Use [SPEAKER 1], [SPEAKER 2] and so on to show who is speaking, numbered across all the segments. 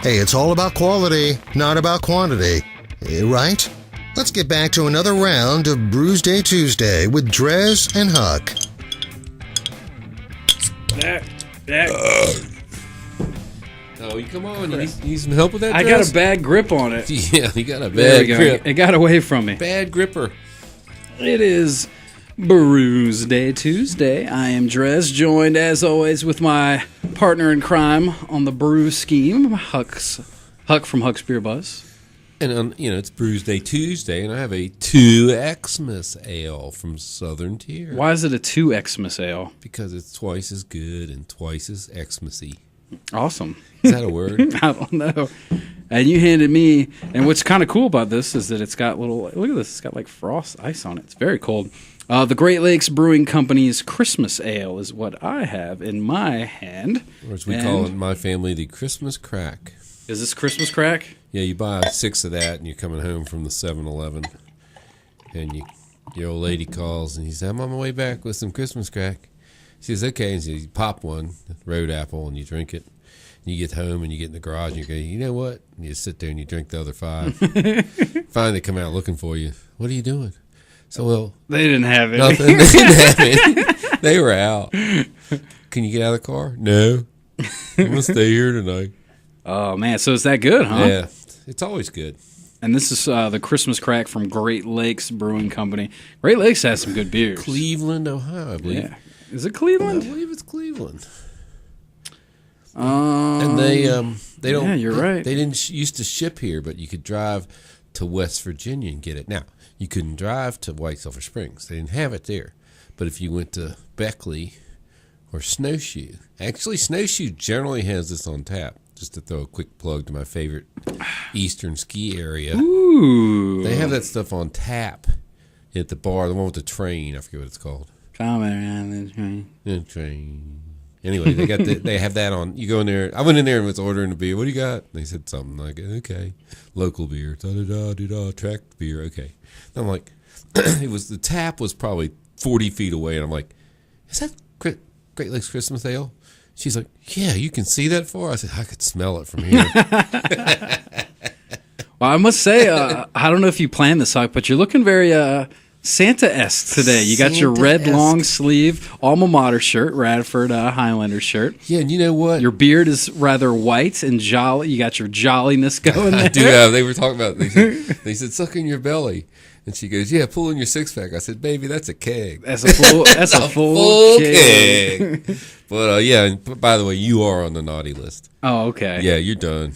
[SPEAKER 1] Hey, it's all about quality, not about quantity. Right? Let's get back to another round of Brewsday Tuesday with DreZ and Huck.
[SPEAKER 2] Oh, come on. You need some help with that,
[SPEAKER 3] I got a bad grip on it.
[SPEAKER 2] Yeah, you got a
[SPEAKER 3] There we
[SPEAKER 2] bad
[SPEAKER 3] go.
[SPEAKER 2] grip.
[SPEAKER 3] It got away from me.
[SPEAKER 2] Bad gripper.
[SPEAKER 3] It is Brewsday Tuesday. I am DreZ, joined as always with my partner in crime on the brew scheme, Huck from Huck's Beer Buzz.
[SPEAKER 2] And, it's Brewsday Tuesday, and I have a 2 Xmas Ale from Southern Tier.
[SPEAKER 3] Why is it a 2 Xmas Ale?
[SPEAKER 2] Because it's twice as good and twice as Xmasy.
[SPEAKER 3] Awesome.
[SPEAKER 2] Is that a word?
[SPEAKER 3] I don't know. And you handed me, and what's kind of cool about this is that it's got look at this, it's got like frost ice on it. It's very cold. The Great Lakes Brewing Company's Christmas Ale is what I have in my hand.
[SPEAKER 2] Or as we call it in my family, the Christmas Crack.
[SPEAKER 3] Is this Christmas Crack?
[SPEAKER 2] Yeah, you buy 6 of that, and you're coming home from the 7-Eleven, and your old lady calls, and you say, I'm on my way back with some Christmas Crack. She says, okay, and so you pop one, road apple, and you drink it. You get home, and you get in the garage, and you go, you know what? And you sit there, and you drink the other 5. Finally, they come out looking for you. What are you doing? So, well,
[SPEAKER 3] They didn't have it.
[SPEAKER 2] nothing. They didn't have it. They were out. Can you get out of the car? No. I'm going to stay here tonight.
[SPEAKER 3] Oh, man. So it's that good, huh?
[SPEAKER 2] Yeah. It's always good.
[SPEAKER 3] And this is the Christmas Crack from Great Lakes Brewing Company. Great Lakes has some good beers.
[SPEAKER 2] Cleveland, Ohio, I believe.
[SPEAKER 3] Yeah. Is it Cleveland?
[SPEAKER 2] I believe it's Cleveland.
[SPEAKER 3] And
[SPEAKER 2] they don't.
[SPEAKER 3] Yeah, you're right.
[SPEAKER 2] They didn't used to ship here, but you could drive to West Virginia and get it. Now you couldn't drive to White Sulphur Springs; they didn't have it there. But if you went to Beckley or Snowshoe, actually Snowshoe generally has this on tap. Just to throw a quick plug to my favorite eastern ski area.
[SPEAKER 3] Ooh.
[SPEAKER 2] They have that stuff on tap at the bar, the one with the train. I forget what it's called.
[SPEAKER 3] Coming around the train.
[SPEAKER 2] The train. Anyway, they have that on. You go in there. I went in there and was ordering a beer. What do you got? And they said something like, okay, local beer, track beer, okay. And I'm like, the tap was probably 40 feet away, and I'm like, is that Great Lakes Christmas Ale? She's like, yeah, you can see that far? I said, I could smell it from here.
[SPEAKER 3] Well, I must say, I don't know if you planned this, Huck, but you're looking very Santa-esque today. You got your red long sleeve alma mater shirt, Radford Highlander shirt.
[SPEAKER 2] Yeah, and you know what?
[SPEAKER 3] Your beard is rather white and jolly. You got your jolliness going there.
[SPEAKER 2] I do have. They were talking about, they said, suck in your belly. And she goes, yeah, pull in your 6-pack. I said, baby, that's a keg.
[SPEAKER 3] That's a full keg.
[SPEAKER 2] But, yeah, and by the way, you are on the naughty list.
[SPEAKER 3] Oh, okay.
[SPEAKER 2] Yeah, you're done.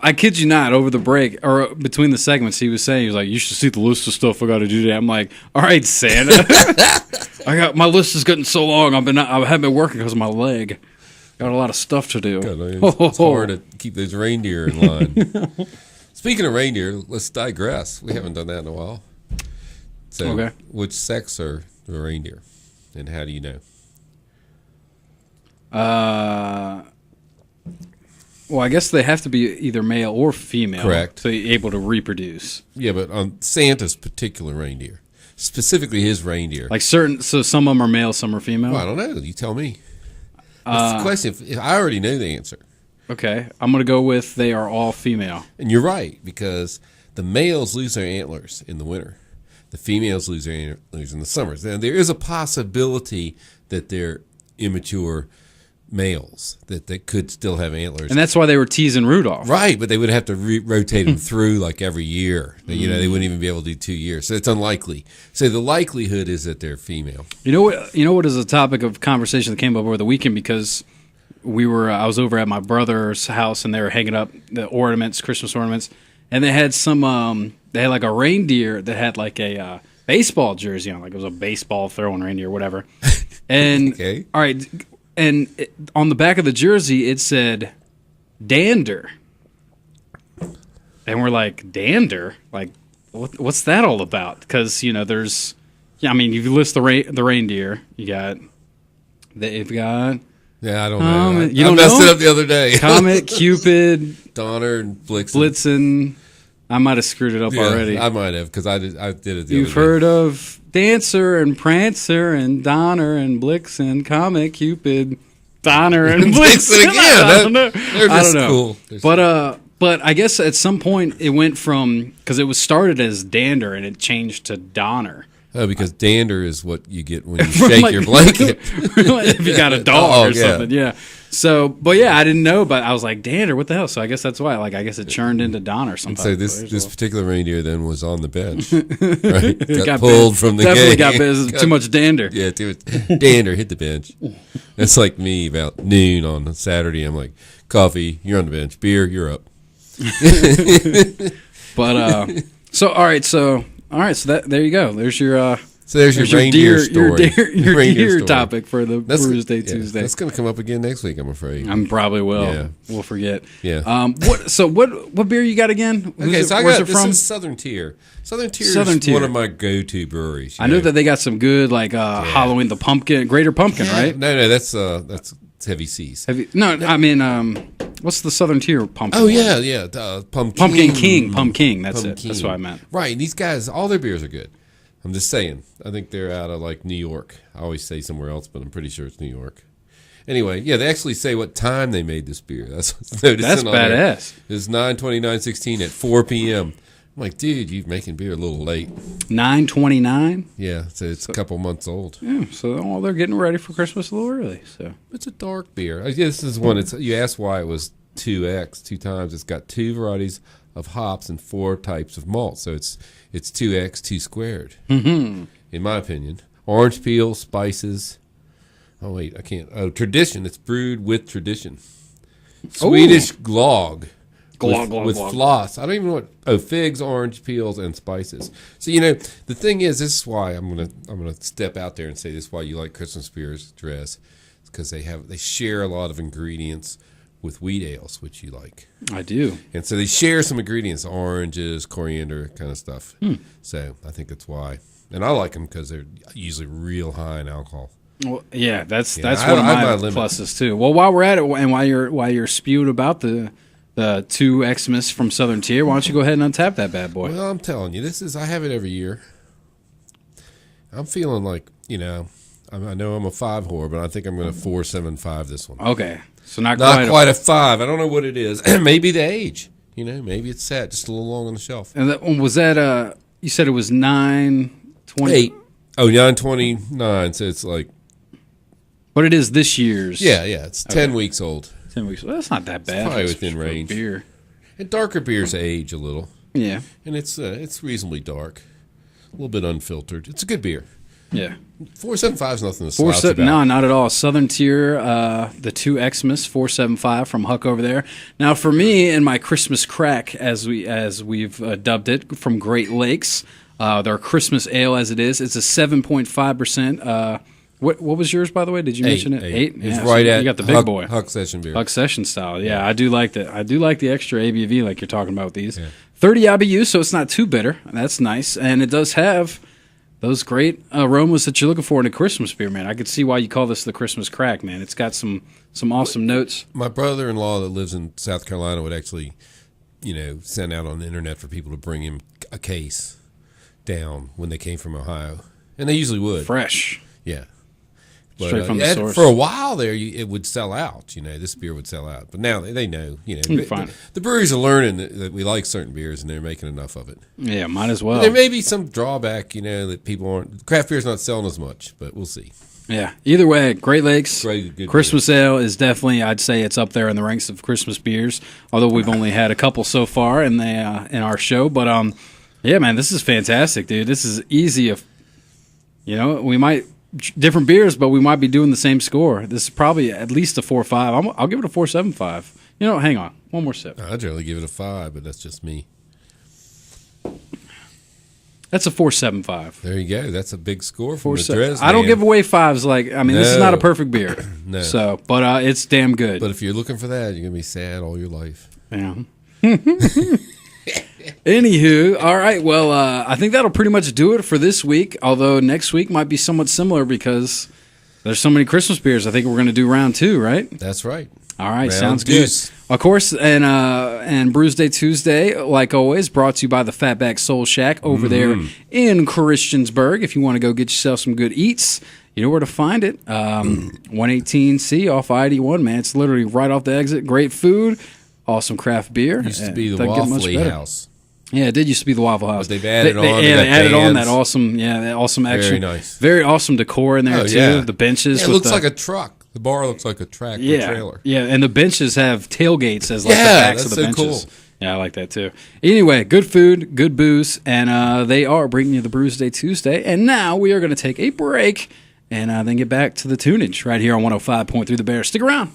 [SPEAKER 3] I kid you not, over the break, or between the segments, he was like, you should see the list of stuff I got to do today. I'm like, all right, Santa. My list is getting so long. I haven't been working because of my leg. Got a lot of stuff to do.
[SPEAKER 2] It's hard to keep those reindeer in line. Speaking of reindeer, let's digress. We haven't done that in a while. So,
[SPEAKER 3] okay.
[SPEAKER 2] Which sex are the reindeer, and how do you know?
[SPEAKER 3] Well, I guess they have to be either male or female.
[SPEAKER 2] Correct.
[SPEAKER 3] To be able to reproduce.
[SPEAKER 2] Yeah, but on Santa's particular reindeer, specifically his reindeer.
[SPEAKER 3] Like so some of them are male, some are female?
[SPEAKER 2] Well, I don't know. You tell me. That's the question. If I already know the answer.
[SPEAKER 3] Okay. I'm going to go with they are all female.
[SPEAKER 2] And you're right, because the males lose their antlers in the winter. The females lose their antlers in the summers. Now, there is a possibility that they're immature males, that they could still have antlers.
[SPEAKER 3] And that's why they were teasing Rudolph.
[SPEAKER 2] Right, but they would have to rotate them through like every year. They wouldn't even be able to do 2 years. So it's unlikely. So the likelihood is that they're female.
[SPEAKER 3] You know what is a topic of conversation that came up over the weekend, because I was over at my brother's house and they were hanging up the ornaments, Christmas ornaments, and they had they had like a reindeer that had like a baseball jersey on, like it was a baseball throwing reindeer or whatever. And
[SPEAKER 2] okay.
[SPEAKER 3] All right, and on the back of the jersey it said dander. And we're like, dander? Like what's that all about? Because there's if you list the reindeer, they've got
[SPEAKER 2] yeah, I don't know.
[SPEAKER 3] I
[SPEAKER 2] messed it up the other day.
[SPEAKER 3] Comet, Cupid,
[SPEAKER 2] Donner, and
[SPEAKER 3] Blitzen. I might have screwed it up already.
[SPEAKER 2] I might have, because I did it the other day.
[SPEAKER 3] You've heard of Dancer and Prancer and Donner and Blitzen, Comet, Cupid, Diner and
[SPEAKER 2] Takes it again.
[SPEAKER 3] I don't know.
[SPEAKER 2] They're
[SPEAKER 3] I
[SPEAKER 2] just
[SPEAKER 3] don't know.
[SPEAKER 2] cool. They're
[SPEAKER 3] But I guess at some point it went from, because it was started as Dander and it changed to Donner.
[SPEAKER 2] Oh, because dander is what you get when you shake your blanket.
[SPEAKER 3] If you got a dog or something, yeah. So, but yeah, I didn't know, but I was like, Dander, what the hell? So I guess that's why. Like, I guess it churned into Donner sometime.
[SPEAKER 2] So this particular reindeer then was on the bench, right? Got
[SPEAKER 3] pulled
[SPEAKER 2] pulled from the
[SPEAKER 3] definitely
[SPEAKER 2] game.
[SPEAKER 3] got too much Dander.
[SPEAKER 2] Yeah, too much dander hit the bench. That's like me about noon on a Saturday. I'm like, coffee, you're on the bench. Beer, you're up.
[SPEAKER 3] But so that there you go. There's your
[SPEAKER 2] there's your reindeer story.
[SPEAKER 3] Your
[SPEAKER 2] Reindeer
[SPEAKER 3] deer
[SPEAKER 2] story.
[SPEAKER 3] topic for the Brewsday Tuesday.
[SPEAKER 2] That's going to come up again next week, I'm afraid.
[SPEAKER 3] I probably will.
[SPEAKER 2] Yeah.
[SPEAKER 3] We'll forget.
[SPEAKER 2] Yeah.
[SPEAKER 3] What beer you got again?
[SPEAKER 2] Okay, so
[SPEAKER 3] Where's it
[SPEAKER 2] this
[SPEAKER 3] from?
[SPEAKER 2] is Southern Tier. Southern Tier
[SPEAKER 3] Southern
[SPEAKER 2] is
[SPEAKER 3] Tier.
[SPEAKER 2] one of my go-to breweries.
[SPEAKER 3] I know that they got some good Halloween, the pumpkin, Greater Pumpkin, right?
[SPEAKER 2] No, that's Heavy Seas.
[SPEAKER 3] I mean, what's the Southern Tier pumpkin?
[SPEAKER 2] Oh yeah, Pumpkin
[SPEAKER 3] King. That's it. That's what I meant.
[SPEAKER 2] Right, these guys, all their beers are good. I'm just saying. I think they're out of like New York. I always say somewhere else, but I'm pretty sure it's New York. Anyway, yeah, they actually say what time they made this beer. That's what's noticing.
[SPEAKER 3] That's
[SPEAKER 2] on there.
[SPEAKER 3] badass.
[SPEAKER 2] It's 9/29/16 at 4 p.m. I'm like, dude, you're making beer a little late.
[SPEAKER 3] 9/29.
[SPEAKER 2] Yeah, so it's a couple months old.
[SPEAKER 3] Yeah, so they're getting ready for Christmas a little early. So
[SPEAKER 2] It's a dark beer. I guess this is one. You asked why it was 2x, 2 times. It's got 2 varieties of hops and 4 types of malt. So it's 2x, 2 squared. Mm-hmm. In my opinion, orange peel, spices. Oh wait, I can't. Oh, tradition. It's brewed with tradition. Swedish glog. With floss. I don't even know what. Oh, figs, orange peels, and spices. So the thing is, this is why I'm gonna step out there and say this is why you like Christmas beers, DreZ, because they share a lot of ingredients with wheat ales, which you like.
[SPEAKER 3] I do.
[SPEAKER 2] And so they share some ingredients, oranges, coriander, kind of stuff. So I think that's why. And I like them because they're usually real high in alcohol.
[SPEAKER 3] Well, yeah, that's one of
[SPEAKER 2] I
[SPEAKER 3] my pluses too. Well, while we're at it, and while you're spewing about the 2 Xmas from Southern Tier, why don't you go ahead and untap that bad boy?
[SPEAKER 2] Well, I'm telling you, I have it every year. I'm feeling like, I know I'm a 5 whore, but I think I'm going to 4.75 this one.
[SPEAKER 3] Okay, so not
[SPEAKER 2] quite a 5. I don't know what it is. Maybe the age. Maybe it's sat just a little long on the shelf.
[SPEAKER 3] And that one was that. You said it was 9/20.
[SPEAKER 2] 8. Oh, 9/29. So it's like.
[SPEAKER 3] But it is this year's.
[SPEAKER 2] Yeah. It's 10 weeks old.
[SPEAKER 3] 10 weeks. Well, that's not that bad.
[SPEAKER 2] It's probably within range.
[SPEAKER 3] Beer.
[SPEAKER 2] And darker beers age a little.
[SPEAKER 3] Yeah.
[SPEAKER 2] And it's reasonably dark. A little bit unfiltered. It's a good beer.
[SPEAKER 3] Yeah.
[SPEAKER 2] 4.75 is nothing to slouch about.
[SPEAKER 3] No, not at all. Southern Tier, the 2 Xmas, 4.75 from Huck over there. Now, for me and my Christmas crack, as we've dubbed it, from Great Lakes, their Christmas ale as it is, it's a 7.5%. What was yours, by the way? Did you mention it? 8?
[SPEAKER 2] It's
[SPEAKER 3] yeah,
[SPEAKER 2] right
[SPEAKER 3] so
[SPEAKER 2] at
[SPEAKER 3] you got the big
[SPEAKER 2] Huck,
[SPEAKER 3] boy.
[SPEAKER 2] Huck Session beer.
[SPEAKER 3] Huck Session style. Yeah, I do like that. I do like the extra ABV like you're talking about with these. Yeah. 30 IBU, so it's not too bitter. That's nice. And it does have those great aromas that you're looking for in a Christmas beer, man. I could see why you call this the Christmas crack, man. It's got some awesome notes.
[SPEAKER 2] My brother-in-law that lives in South Carolina would actually, send out on the internet for people to bring him a case down when they came from Ohio. And they usually would.
[SPEAKER 3] Fresh.
[SPEAKER 2] Yeah. But,
[SPEAKER 3] straight from the source.
[SPEAKER 2] For a while there, it would sell out. This beer would sell out. But now they know. The breweries are learning that we like certain beers, and they're making enough of it.
[SPEAKER 3] Yeah, might as well.
[SPEAKER 2] There may be some drawback, that people aren't. Craft beer's not selling as much, but we'll see.
[SPEAKER 3] Yeah. Either way, Great Lakes
[SPEAKER 2] good
[SPEAKER 3] Christmas ale is definitely, I'd say, it's up there in the ranks of Christmas beers. Although we've only had a couple so far in our show, but yeah, man, this is fantastic, dude. This is easy. We might. Different beers, but we might be doing the same score. This is probably at least a 4.5. I'll give it a 4.75. Hang on. One more sip.
[SPEAKER 2] I'd really give it a 5, but that's just me.
[SPEAKER 3] That's a 4.75.
[SPEAKER 2] There you go. That's a big score from the DreZ.
[SPEAKER 3] I don't give away 5s. This is not a perfect beer.
[SPEAKER 2] No.
[SPEAKER 3] So, but it's damn good.
[SPEAKER 2] But if you're looking for that, you're going to be sad all your life.
[SPEAKER 3] Yeah. Anywho, all right. Well, I think that'll pretty much do it for this week. Although next week might be somewhat similar because there's so many Christmas beers. I think we're going to do round 2, right?
[SPEAKER 2] That's right.
[SPEAKER 3] All right,
[SPEAKER 2] round
[SPEAKER 3] sounds
[SPEAKER 2] deuce.
[SPEAKER 3] good. Of course, and Brewsday Tuesday, like always, brought to you by the Fatback Soul Shack over there in Christiansburg. If you want to go get yourself some good eats, You know where to find it. 118C off I-81, man. It's literally right off the exit. Great food, awesome craft beer.
[SPEAKER 2] Used to be the
[SPEAKER 3] Doesn't get much
[SPEAKER 2] Waffle
[SPEAKER 3] better.
[SPEAKER 2] House.
[SPEAKER 3] Yeah, it did used to be the Waffle House.
[SPEAKER 2] But they've added on.
[SPEAKER 3] Yeah, they added on that
[SPEAKER 2] bands.
[SPEAKER 3] awesome extra.
[SPEAKER 2] Very nice.
[SPEAKER 3] Very awesome decor in there,
[SPEAKER 2] Oh,
[SPEAKER 3] too.
[SPEAKER 2] yeah.
[SPEAKER 3] The benches.
[SPEAKER 2] Yeah, it
[SPEAKER 3] with
[SPEAKER 2] looks
[SPEAKER 3] the,
[SPEAKER 2] like a truck. The bar looks like a tractor trailer.
[SPEAKER 3] Yeah, and the benches have tailgates as like the
[SPEAKER 2] Yeah,
[SPEAKER 3] backs of the
[SPEAKER 2] that's so
[SPEAKER 3] benches.
[SPEAKER 2] cool.
[SPEAKER 3] Yeah, I like that too. Anyway, good food, good booze, and they are bringing you the Brewsday Tuesday. And now we are going to take a break and then get back to the tunage right here on 105.3 The Bear. Stick around.